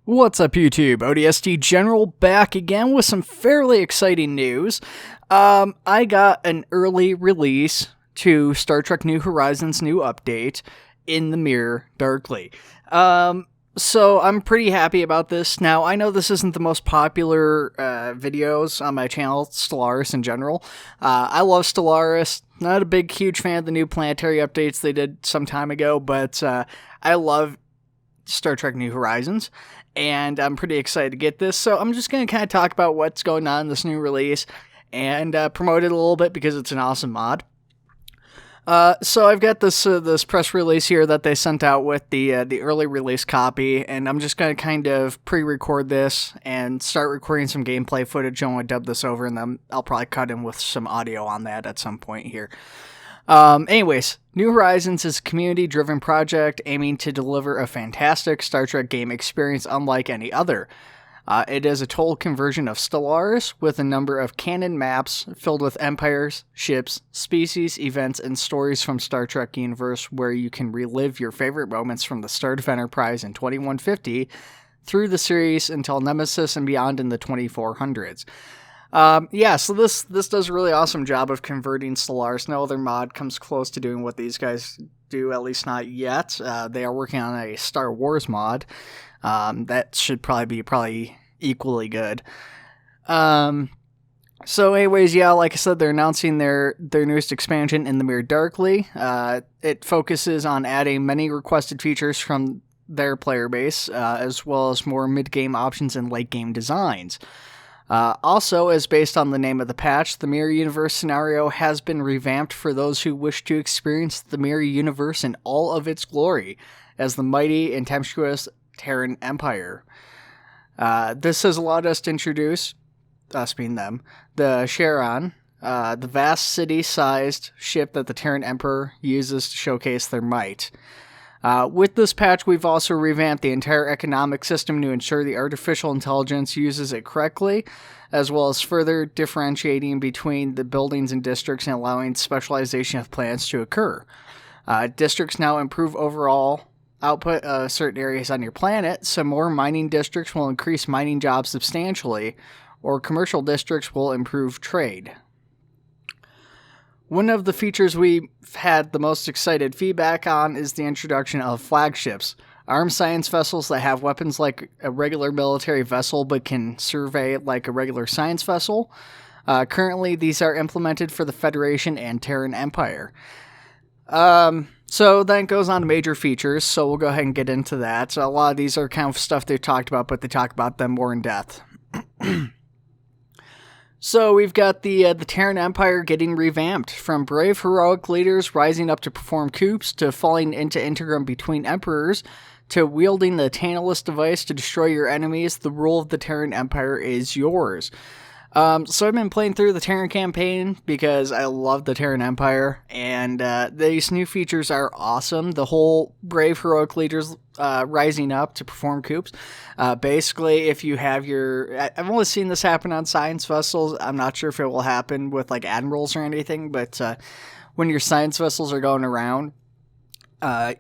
What's up, YouTube? ODST General back again with some fairly exciting news. I got an early release to Star Trek New Horizons new update in the mirror darkly. So I'm pretty happy about this. Now, I know this isn't the most popular videos on my channel, Stellaris in general. I love Stellaris. Not a big, huge fan of the new planetary updates they did some time ago, but I love Star Trek New Horizons, and I'm pretty excited to get this. So I'm just going to kind of talk about what's going on in this new release and promote it a little bit because it's an awesome mod. So I've got this press release here that they sent out with the early release copy, and I'm just going to kind of pre-record this and start recording some gameplay footage. I'm going to dub this over, and then I'll probably cut in with some audio on that at some point here. Anyways, New Horizons is a community-driven project aiming to deliver a fantastic Star Trek game experience unlike any other. It is a total conversion of Stellaris with a number of canon maps filled with empires, ships, species, events, and stories from Star Trek universe where you can relive your favorite moments from the start of Enterprise in 2150 through the series until Nemesis and beyond in the 2400s. So this does a really awesome job of converting Stellaris. No other mod comes close to doing what these guys do, at least not yet. They are working on a Star Wars mod. That should probably be equally good. So anyways, yeah, like I said, they're announcing their newest expansion, In the Mirror Darkly. It focuses on adding many requested features from their player base, as well as more mid-game options and late-game designs. Also, as based on the name of the patch, the Mirror Universe scenario has been revamped for those who wish to experience the Mirror Universe in all of its glory as the mighty and tempestuous Terran Empire. This has allowed us to introduce, us being them, the Charon, the vast city-sized ship that the Terran Emperor uses to showcase their might. With this patch, we've also revamped the entire economic system to ensure the artificial intelligence uses it correctly, as well as further differentiating between the buildings and districts and allowing specialization of plans to occur. Districts now improve overall output of certain areas on your planet, so more mining districts will increase mining jobs substantially, or commercial districts will improve trade. One of the features we've had the most excited feedback on is the introduction of flagships, armed science vessels that have weapons like a regular military vessel but can survey like a regular science vessel. Currently, these are implemented for the Federation and Terran Empire. So then it goes on to major features, so we'll go ahead and get into that. So a lot of these are kind of stuff they've talked about, but they talk about them more in depth. So we've got the Terran Empire getting revamped. From brave, heroic leaders rising up to perform coups, to falling into interim between emperors, to wielding the Tantalus device to destroy your enemies, the rule of the Terran Empire is yours. So I've been playing through the Terran campaign because I love the Terran Empire, and these new features are awesome. The whole brave, heroic leaders rising up to perform coups. Basically, if you have I've only seen this happen on science vessels. I'm not sure if it will happen with like admirals or anything, but when your science vessels are going around,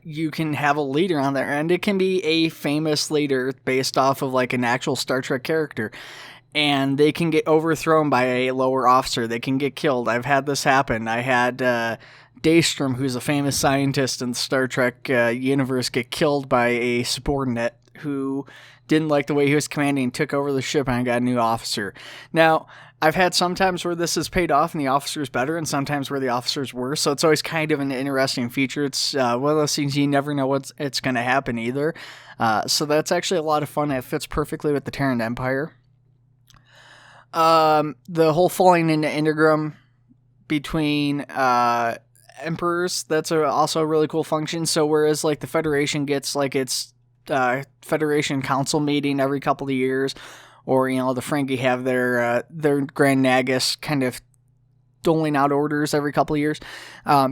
you can have a leader on there, and it can be a famous leader based off of like an actual Star Trek character. And they can get overthrown by a lower officer. They can get killed. I've had this happen. I had Daystrom, who's a famous scientist in the Star Trek universe, get killed by a subordinate who didn't like the way he was commanding and took over the ship, and I got a new officer. Now, I've had sometimes where this has paid off and the officer's better, and sometimes where the officer's worse, so it's always kind of an interesting feature. It's one of those things you never know what's going to happen either. So that's actually a lot of fun. It fits perfectly with the Terran Empire. The whole falling into interim between emperors, that's also a really cool function. So whereas like the Federation gets like its Federation Council meeting every couple of years, or the Ferengi have their Grand Nagus kind of doling out orders every couple of years.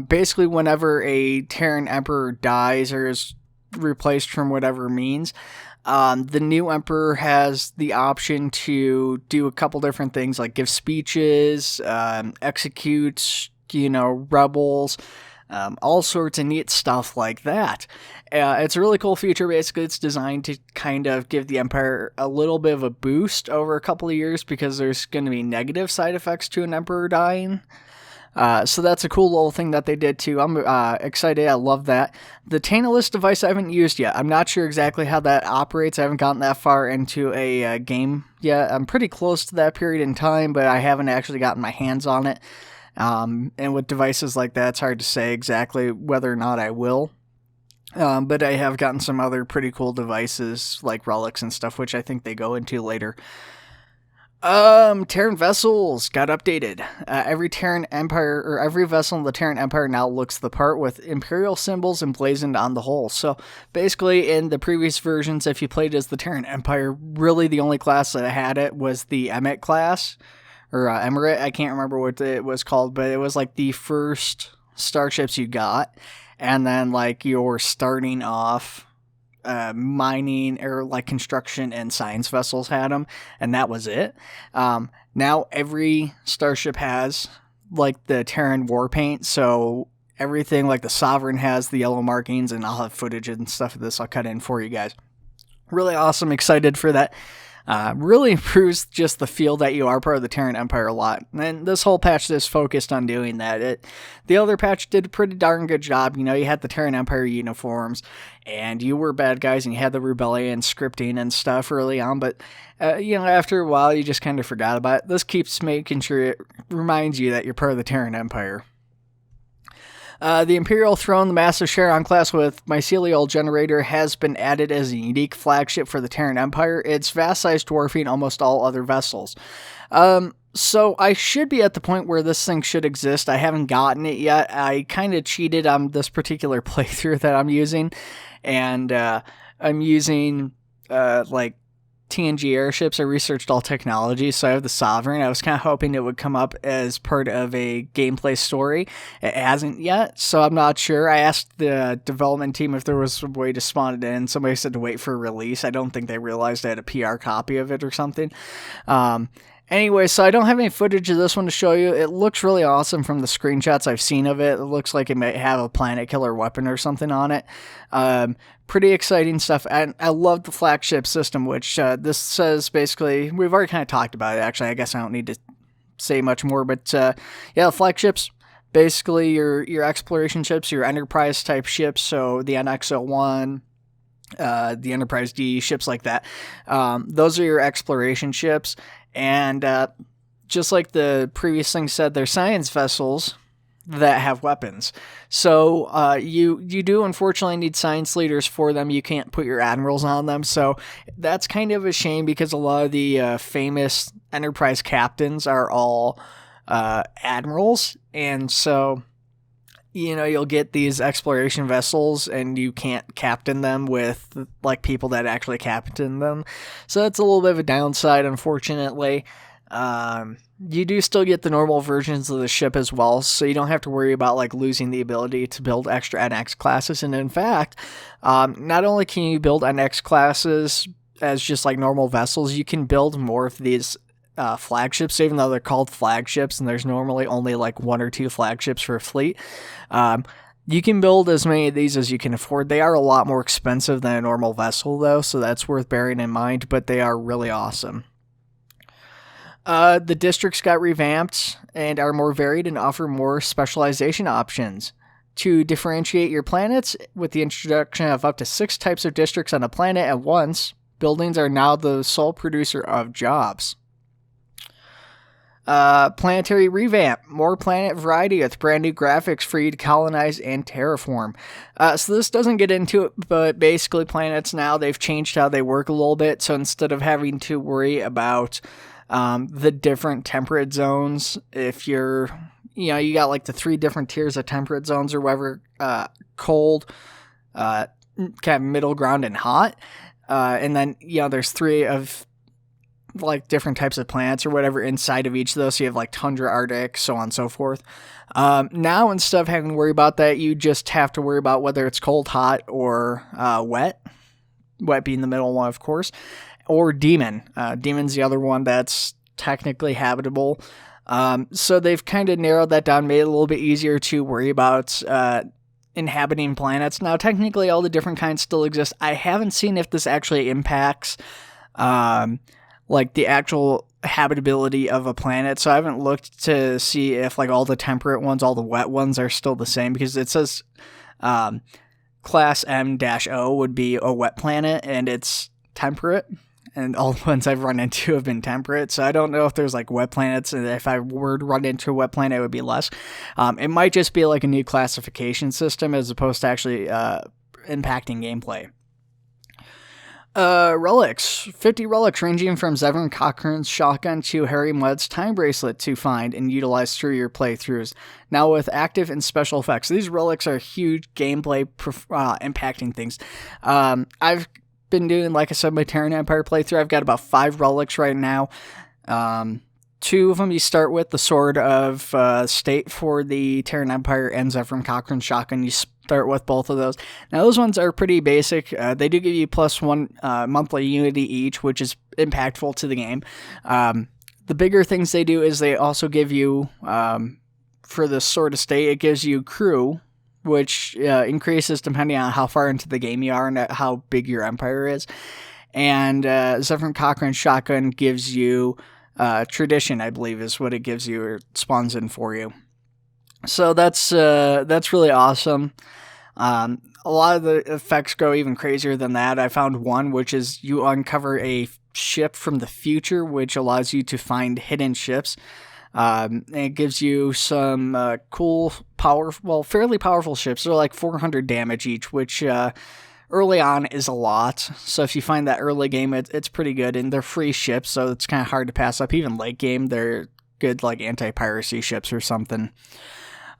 Basically, whenever a Terran Emperor dies or is replaced from whatever means, the new emperor has the option to do a couple different things, like give speeches, execute, rebels, all sorts of neat stuff like that. It's a really cool feature. Basically, it's designed to kind of give the Empire a little bit of a boost over a couple of years because there's going to be negative side effects to an Emperor dying. So that's a cool little thing that they did too. I'm excited. I love that. The Tantalus device I haven't used yet. I'm not sure exactly how that operates. I haven't gotten that far into a game yet. I'm pretty close to that period in time, but I haven't actually gotten my hands on it. And with devices like that, it's hard to say exactly whether or not I will. But I have gotten some other pretty cool devices like Relics and stuff, which I think they go into later. Terran vessels got updated. Every Terran Empire, or every vessel in the Terran Empire now looks the part with Imperial symbols emblazoned on the hull. So basically, in the previous versions, if you played as the Terran Empire, really the only class that had it was the Emmet class, or Emirate. I can't remember what it was called, but it was like the first starships you got. And then, like, you're starting off mining or, like, construction and science vessels had them, and that was it. Now every starship has, like, the Terran war paint, so everything, like, the Sovereign has the yellow markings, and I'll have footage and stuff of this I'll cut in for you guys. Really awesome, excited for that. Really improves just the feel that you are part of the Terran Empire a lot. And this whole patch is focused on doing that. The other patch did a pretty darn good job. You know, you had the Terran Empire uniforms, and you were bad guys, and you had the rebellion scripting and stuff early on, but, you know, after a while, you just kind of forgot about it. This keeps making sure it reminds you that you're part of the Terran Empire. The Imperial Throne, the Massive Charon class with mycelial generator, has been added as a unique flagship for the Terran Empire. It's vast size, dwarfing almost all other vessels. So I should be at the point where this thing should exist. I haven't gotten it yet. I kind of cheated on this particular playthrough that I'm using, and I'm using like TNG airships. I researched all technologies, so I have the Sovereign. I was kind of hoping it would come up as part of a gameplay story. It hasn't yet, so I'm not sure. I asked the development team if there was a way to spawn it in. Somebody said to wait for a release. I don't think they realized I had a PR copy of it or something. Anyway, so I don't have any footage of this one to show you. It looks really awesome from the screenshots I've seen of it. It looks like it might have a planet killer weapon or something on it. Pretty exciting stuff. And I love the flagship system, which this says basically, we've already kind of talked about it, actually. I guess I don't need to say much more, but yeah, the flagships, basically your exploration ships, your Enterprise type ships, so the NX-01, the Enterprise D, ships like that. Those are your exploration ships. And just like the previous thing said, they're science vessels that have weapons. So you do unfortunately need science leaders for them. You can't put your admirals on them. So that's kind of a shame because a lot of the famous Enterprise captains are all admirals. And so, you know, you'll get these exploration vessels and you can't captain them with like people that actually captain them. So that's a little bit of a downside, unfortunately. You do still get the normal versions of the ship as well, so you don't have to worry about like losing the ability to build extra NX classes. And in fact, not only can you build NX classes as just like normal vessels, you can build more of these flagships, even though they're called flagships and there's normally only like 1 or 2 flagships for a fleet. You can build as many of these as you can afford. They are a lot more expensive than a normal vessel though, so that's worth bearing in mind, but they are really awesome. The districts got revamped and are more varied and offer more specialization options. To differentiate your planets, with the introduction of up to 6 types of districts on a planet at once, buildings are now the sole producer of jobs. Planetary revamp. More planet variety with brand new graphics for you to colonize and terraform. So this doesn't get into it, but basically planets now, they've changed how they work a little bit. So instead of having to worry about the different temperate zones, if you're, you know, you got like the 3 different tiers of temperate zones or whatever, cold, kind of middle ground, and hot. And then, you know, there's 3 of like different types of planets or whatever inside of each of those. So you have like tundra, Arctic, so on and so forth. Now instead of having to worry about that, you just have to worry about whether it's cold, hot, or wet. Wet being the middle one, of course. Or demon. Demon's the other one that's technically habitable. So they've kind of narrowed that down, made it a little bit easier to worry about inhabiting planets. Now, technically, all the different kinds still exist. I haven't seen if this actually impacts like the actual habitability of a planet, so I haven't looked to see if like all the temperate ones, all the wet ones are still the same, because it says class M-O would be a wet planet and it's temperate, and all the ones I've run into have been temperate, so I don't know if there's like wet planets, and if I were to run into a wet planet it would be less. It might just be like a new classification system as opposed to actually impacting gameplay. Relics. 50 relics ranging from Zevran Cochrane's shotgun to Harry Mudd's time bracelet to find and utilize through your playthroughs. Now with active and special effects. These relics are huge gameplay impacting things. I've been doing, like I said, my Terran Empire playthrough. I've got about 5 relics right now. 2 of them you start with, the Sword of State for the Terran Empire and Zevran Cochrane's shotgun. You start with both of those. Now those ones are pretty basic. They do give you +1 monthly unity each, which is impactful to the game. The bigger things they do is they also give you, for the Sword of State, it gives you crew, which increases depending on how far into the game you are and how big your empire is. And Zevran Cochrane's shotgun gives you tradition, I believe, is what it gives you, or spawns in for you. So that's really awesome. A lot of the effects go even crazier than that. I found one, which is you uncover a ship from the future, which allows you to find hidden ships. And it gives you some cool, fairly powerful ships. They're like 400 damage each, which early on is a lot. So if you find that early game, it's pretty good. And they're free ships, so it's kind of hard to pass up. Even late game, they're good, like anti-piracy ships or something.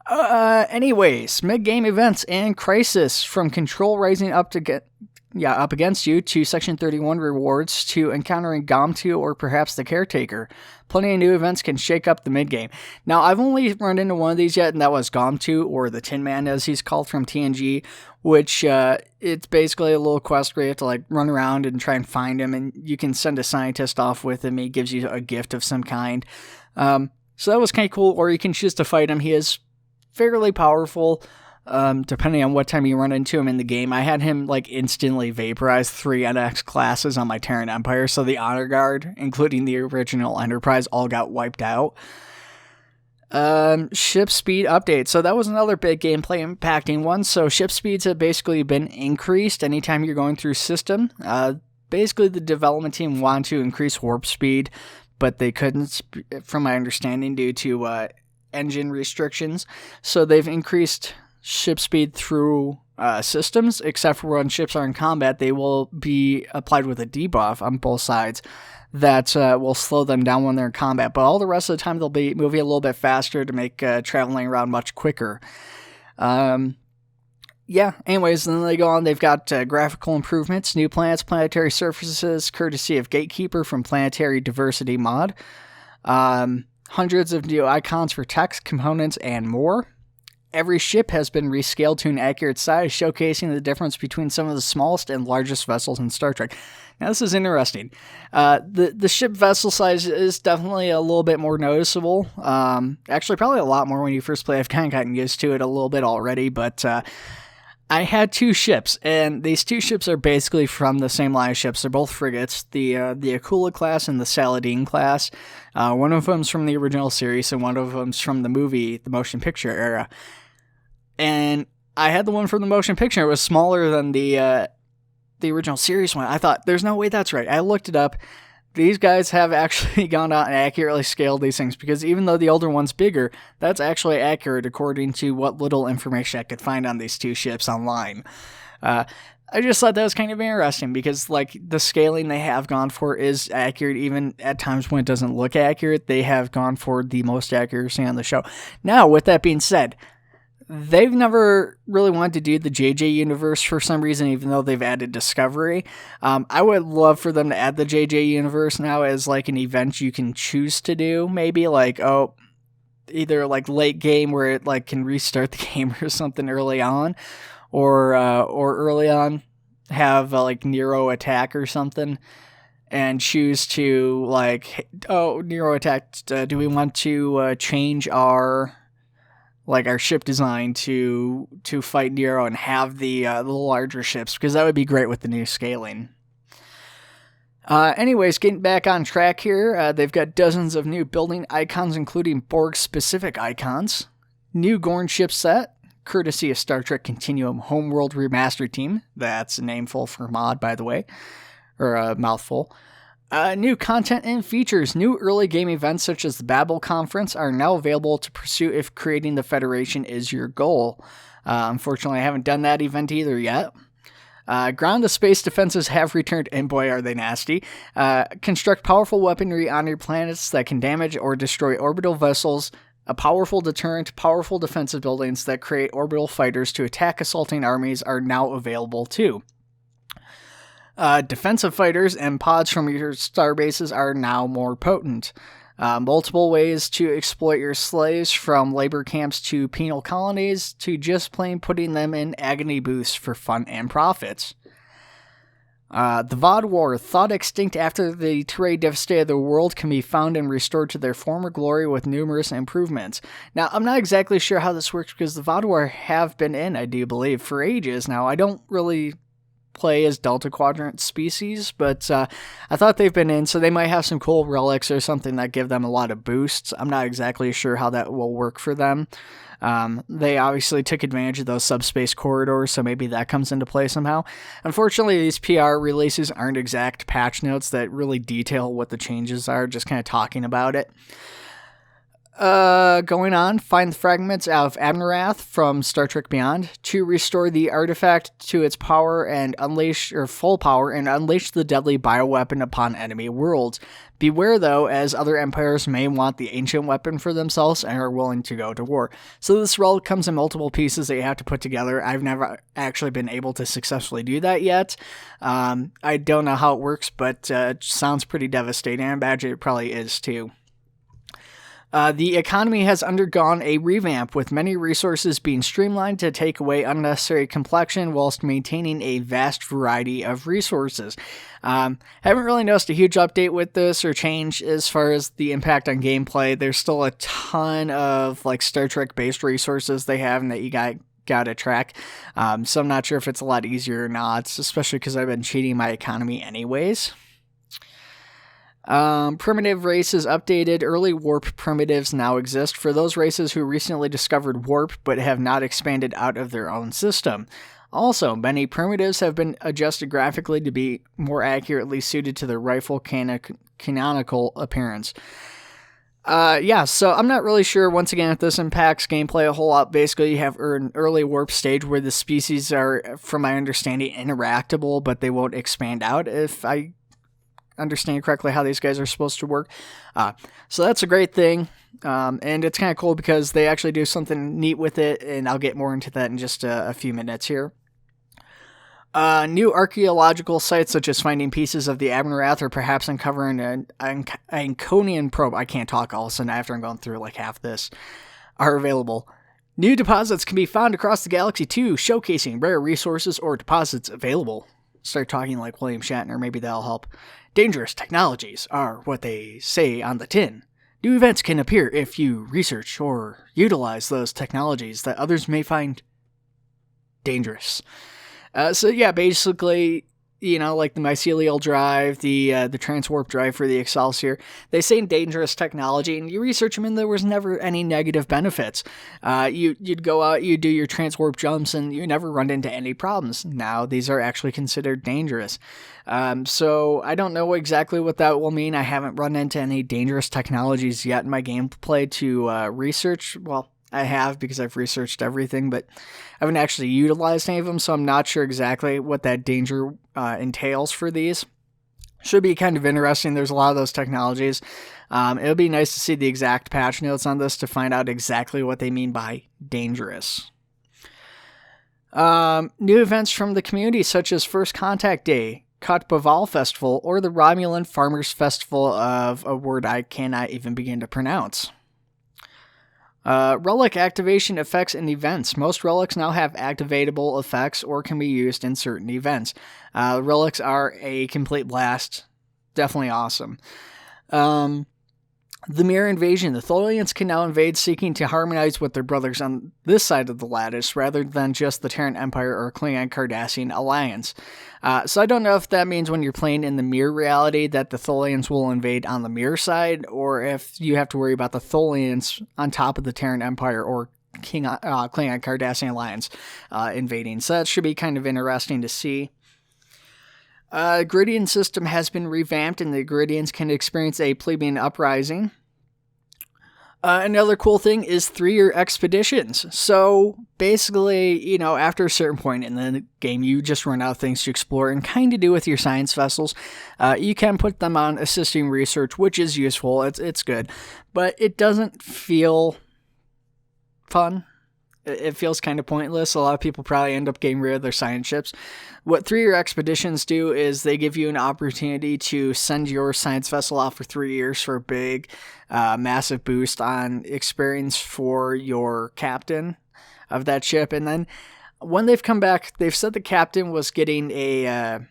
Anyways, mid-game events and crisis, from control rising up against you, to Section 31 rewards, to encountering Gomtu or perhaps the Caretaker. Plenty of new events can shake up the mid-game. Now, I've only run into one of these yet, and that was Gomtu, or the Tin Man as he's called from TNG, which it's basically a little quest where you have to like run around and try and find him, and you can send a scientist off with him. He gives you a gift of some kind. So that was kind of cool, or you can choose to fight him. He is fairly powerful, depending on what time you run into him in the game. I had him like instantly vaporize 3 NX classes on my Terran Empire, so the Honor Guard, including the original Enterprise, all got wiped out. Ship speed update. So that was another big gameplay impacting one. So ship speeds have basically been increased anytime you're going through system. Basically the development team wanted to increase warp speed, but they couldn't, from my understanding, due to engine restrictions. So they've increased ship speed through systems, except for when ships are in combat. They will be applied with a debuff on both sides that will slow them down when they're in combat, but all the rest of the time they'll be moving a little bit faster to make traveling around much quicker. Anyways, then they go on. They've got graphical improvements, new planets, planetary surfaces, courtesy of Gatekeeper from Planetary Diversity mod. Hundreds of new icons for text, components, and more. Every ship has been rescaled to an accurate size, showcasing the difference between some of the smallest and largest vessels in Star Trek. Now, this is interesting. The ship vessel size is definitely a little bit more noticeable. Actually, probably a lot more when you first play. I've kind of gotten used to it a little bit already, but I had 2 ships, and these 2 ships are basically from the same line of ships. They're both frigates, the Akula class and the Saladin class. One of them's from the original series, and one of them's from the motion picture era. And I had the one from the motion picture. It was smaller than the original series one. I thought, there's no way that's right. I looked it up. These guys have actually gone out and accurately scaled these things, because even though the older one's bigger, that's actually accurate according to what little information I could find on these 2 ships online. I just thought that was kind of interesting, because like the scaling they have gone for is accurate, even at times when it doesn't look accurate. They have gone for the most accuracy on the show. Now, with that being said, they've never really wanted to do the JJ universe for some reason, even though they've added Discovery. I would love for them to add the JJ universe now as like an event you can choose to do. Maybe like, either like late game where it like can restart the game or something early on, or early on have like Nero attack or something. and choose to, like, oh, Nero attacked, do we want to change our ship design to fight Nero and have the larger ships, because that would be great with the new scaling. Anyways, getting back on track here, they've got dozens of new building icons, including Borg-specific icons. New Gorn ship set, courtesy of Star Trek Continuum Homeworld Remastered Team. That's a nameful for mod, by the way. Or a mouthful. New content and features. New early game events such as the Babel Conference are now available to pursue if creating the Federation is your goal. Unfortunately, I haven't done that event either yet. Ground-to-space defenses have returned, and boy, are they nasty. Construct powerful weaponry on your planets that can damage or destroy orbital vessels. A powerful deterrent, powerful defensive buildings that create orbital fighters to attack assaulting armies are now available too. Defensive fighters and pods from your starbases are now more potent. Multiple ways to exploit your slaves, from labor camps to penal colonies to just plain putting them in agony booths for fun and profits. The VOD War, thought extinct after the Terran devastated the world, can be found and restored to their former glory with numerous improvements. Now, I'm not exactly sure how this works because the VOD War have been in, I do believe, for ages now. I don't really play as Delta Quadrant species, but I thought they've been in, so they might have some cool relics or something that give them a lot of boosts. I'm not exactly sure how that will work for them. They obviously took advantage of those subspace corridors, so maybe that comes into play somehow. Unfortunately, these PR releases aren't exact patch notes that really detail what the changes are, just kind of talking about it. Going on, find the fragments of Abnerath from Star Trek Beyond to restore the artifact to its power and unleash the deadly bioweapon upon enemy worlds. Beware though, as other empires may want the ancient weapon for themselves and are willing to go to war. So this relic comes in multiple pieces that you have to put together. I've never actually been able to successfully do that yet. I don't know how it works, but it sounds pretty devastating. I imagine it probably is too. The economy has undergone a revamp, with many resources being streamlined to take away unnecessary complexion whilst maintaining a vast variety of resources. Haven't really noticed a huge update with this or change as far as the impact on gameplay. There's still a ton of Star Trek based resources they have and that you gotta track. So I'm not sure if it's a lot easier or not, especially because I've been cheating my economy anyways. Primitive races updated. Early warp primitives now exist for those races who recently discovered warp but have not expanded out of their own system. Also, many primitives have been adjusted graphically to be more accurately suited to their rightful canonical appearance. So I'm not really sure, once again, if this impacts gameplay a whole lot. Basically, you have an early warp stage where the species are, from my understanding, interactable, but they won't expand out, if I understand correctly how these guys are supposed to work. So that's a great thing. And it's kind of cool because they actually do something neat with it, and I'll get more into that in just a few minutes here. New archaeological sites, such as finding pieces of the Abnerath or perhaps uncovering an Anconian probe, I can't talk all of a sudden after I'm going through half this, are available. New deposits can be found across the galaxy too, showcasing rare resources or deposits available. Start talking like William Shatner, maybe that'll help. Dangerous technologies are what they say on the tin. New events can appear if you research or utilize those technologies that others may find dangerous. Basically, like the mycelial drive, the transwarp drive for the Excelsior, they say dangerous technology, and you research them, and there was never any negative benefits. You'd go out, you do your transwarp jumps, and you never run into any problems. Now these are actually considered dangerous. So I don't know exactly what that will mean. I haven't run into any dangerous technologies yet in my gameplay to research. Well, I have, because I've researched everything, but I haven't actually utilized any of them, so I'm not sure exactly what that danger entails for these. Should be kind of interesting. There's a lot of those technologies. It'll be nice to see the exact patch notes on this to find out exactly what they mean by dangerous. New events from the community, such as First Contact Day, Kat Baval Festival, or the Romulan Farmers Festival of a word I cannot even begin to pronounce. Relic activation effects and events. Most relics now have activatable effects or can be used in certain events. Relics are a complete blast definitely awesome. The Mirror Invasion. The Tholians can now invade, seeking to harmonize with their brothers on this side of the lattice, rather than just the Terran Empire or Klingon-Cardassian alliance. So I don't know if that means when you're playing in the Mirror reality that the Tholians will invade on the Mirror side, or if you have to worry about the Tholians on top of the Terran Empire or Klingon-Cardassian alliance invading. So that should be kind of interesting to see. Griddian system has been revamped, and the Griddians can experience a plebeian uprising. Another cool thing is 3-year expeditions. So basically, after a certain point in the game, you just run out of things to explore and kind of do with your science vessels. You can put them on assisting research, which is useful. It's good, but it doesn't feel fun. It feels kind of pointless. A lot of people probably end up getting rid of their science ships. What 3-year expeditions do is they give you an opportunity to send your science vessel out for 3 years for a big, massive boost on experience for your captain of that ship. And then when they've come back, they've said the captain was getting a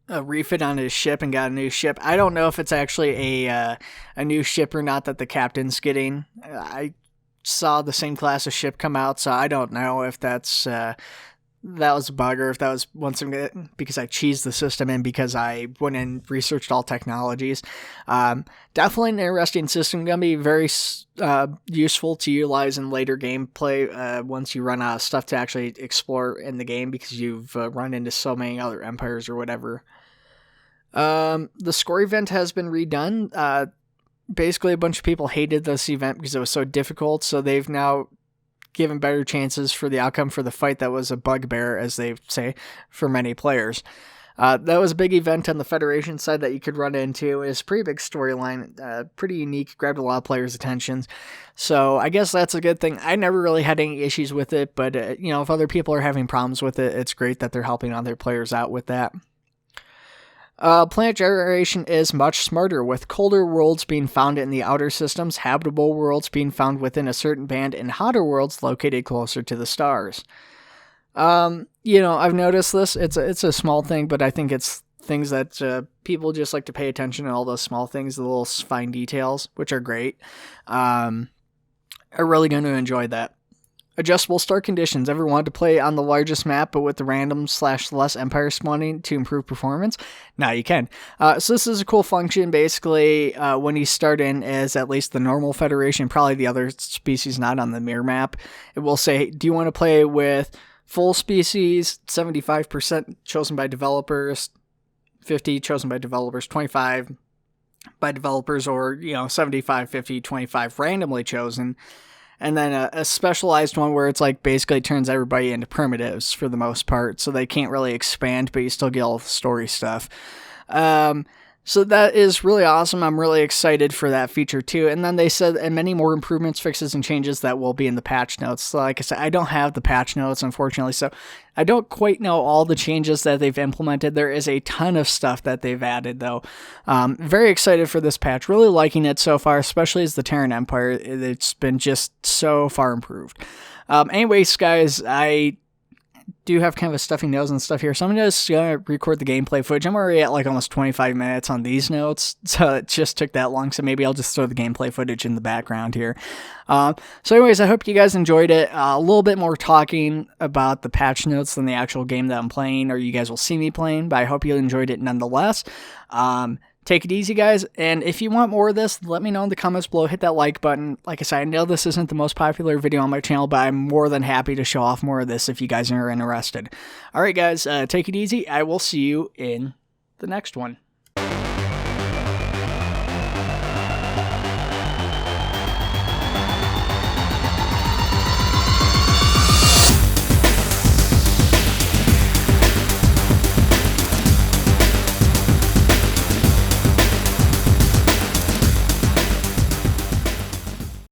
refit on his ship and got a new ship. I don't know if it's actually a new ship or not that the captain's getting. I saw the same class of ship come out, so I don't know if that's that was a bug or if that was once again because I cheesed the system and because I went and researched all technologies. Definitely an interesting system, gonna be very useful to utilize in later gameplay once you run out of stuff to actually explore in the game because you've run into so many other empires or whatever. The score event has been redone. Basically, a bunch of people hated this event because it was so difficult, so they've now given better chances for the outcome for the fight that was a bugbear, as they say, for many players. That was a big event on the Federation side that you could run into. It's a pretty big storyline, pretty unique, grabbed a lot of players' attentions. So I guess that's a good thing. I never really had any issues with it, but if other people are having problems with it, it's great that they're helping other players out with that. Planet generation is much smarter, with colder worlds being found in the outer systems, habitable worlds being found within a certain band, and hotter worlds located closer to the stars. I've noticed this. It's a small thing, but I think it's things that people just like to pay attention to all those small things, the little fine details, which are great. Are really going to enjoy that. Adjustable start conditions. Ever wanted to play on the largest map, but with the random/less empire spawning to improve performance? Now you can. So this is a cool function. Basically, when you start in as at least the normal Federation, probably the other species not on the mirror map, it will say, do you want to play with full species, 75% chosen by developers, 50 chosen by developers, 25 by developers, or 75, 50, 25 randomly chosen. And then a specialized one where it's like basically turns everybody into primitives for the most part, so they can't really expand, but you still get all the story stuff. So that is really awesome. I'm really excited for that feature too. And then they said, and many more improvements, fixes, and changes that will be in the patch notes. So like I said, I don't have the patch notes, unfortunately, so I don't quite know all the changes that they've implemented. There is a ton of stuff that they've added, though. Very excited for this patch. Really liking it so far, especially as the Terran Empire. It's been just so far improved. Anyways, guys, I do have kind of a stuffy nose and stuff here, so I'm just gonna record the gameplay footage. I'm already at like almost 25 minutes on these notes, so it just took that long, so maybe I'll just throw the gameplay footage in the background here. So anyways, I hope you guys enjoyed it. A little bit more talking about the patch notes than the actual game that I'm playing, or you guys will see me playing, but I hope you enjoyed it nonetheless. Take it easy, guys, and if you want more of this, let me know in the comments below. Hit that like button. Like I said, I know this isn't the most popular video on my channel, but I'm more than happy to show off more of this if you guys are interested. Alright, guys, take it easy. I will see you in the next one.